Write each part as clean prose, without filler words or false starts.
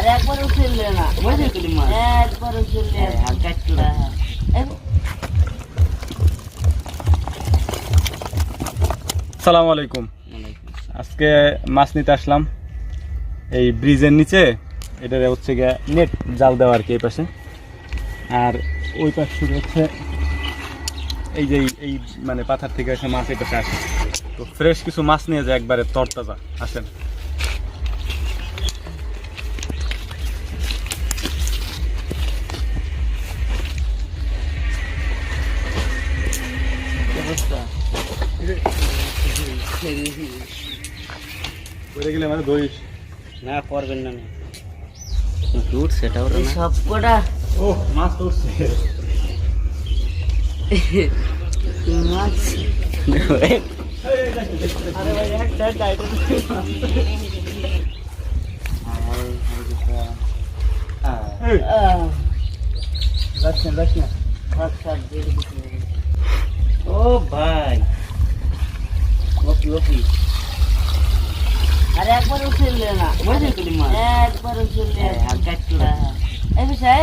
আরে একবারও ফেললে না মজা করি মাছ একবারও ফেললে আর কাটতো না আসসালামু আলাইকুম। আজকে মাছ নিতে আসলাম এই ব্রিজের নিচে। এটা হচ্ছে গিয়ে নেট জাল দেওয়া আর কি এই পাশে, আর ওই পাশ থেকে হচ্ছে এই যে এই মানে পাথার থেকে এসে মাছ এই পাশে আসে। তো ফ্রেশ কিছু মাছ নিয়ে যায় একবারে তরতাজা। আসেন। পড়ে গেলে মানে ধরিস না করবেন না দুধ সেটাও এই সব কটা ও মাছ তো উঠছে। মাছ আরে ভাই একটা ও ভাই ওপি ওপি আরে একবারও ফেললে না মজা করি মাছ একবারও ফেললে আর কাটতো না এই বিষয়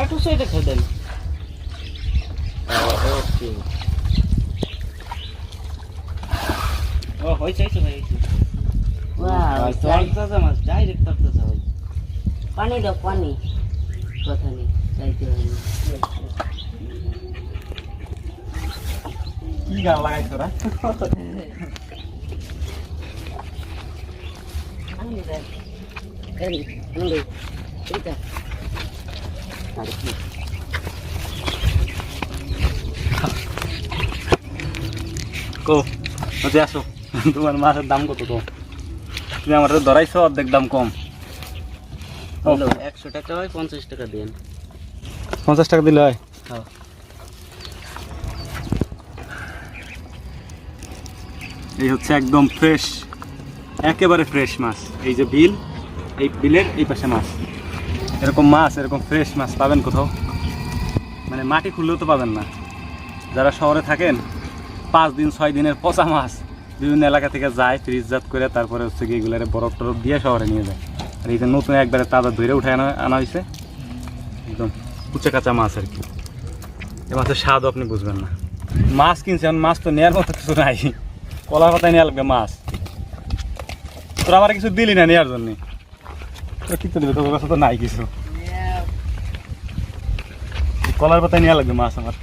আটু সাইডে খেলেন ও হয়েছে ভাই মাছ ডাইরেক্ট করতেছে ভাই পানি দাও পানি কথা নেই চাইতে হয়নি কি গান লাগাইছ তোরা? কো মজা আসো। তোমার মাছের দাম কত? তো তুমি আমার ধরাইছো অর্ধেক দাম কম। 100 টাকা হয় 50 টাকা দেন 50 টাকা দিলে হয়। হ্যাঁ এই হচ্ছে একদম ফ্রেশ, একেবারে ফ্রেশ মাছ। এই যে বিল, এই বিলের এই পাশে মাছ। এরকম মাছ, এরকম ফ্রেশ মাছ পাবেন কোথাও? মানে মাটি খুললেও তো পাবেন না। যারা শহরে থাকেন 5 দিন 6 দিনের পচা মাছ বিভিন্ন এলাকা থেকে যায় ফ্রিজজাত করে, তারপরে হচ্ছে কি এগুলারে বরফ টরফ দিয়ে শহরে নিয়ে যায়। আর এই যে নতুন একবারে তাজা ধরে উঠে আনা হয়েছে, একদম কুচে কাঁচা মাছ আর কি। এই মাছের স্বাদও আপনি বুঝবেন না। মাছ কিনছেন, মাছ তো নেওয়ার মতো কিছু নাই। কলার পাতায় নেওয়া লাগবে মাছ। তোরা আমার কিছু দিলি না নেওয়ার জন্য, তোরা কি তো দেবে? তোর কাছে তো নাই কিছু। কলার পাতায় নেওয়া লাগবে মাছ আমার।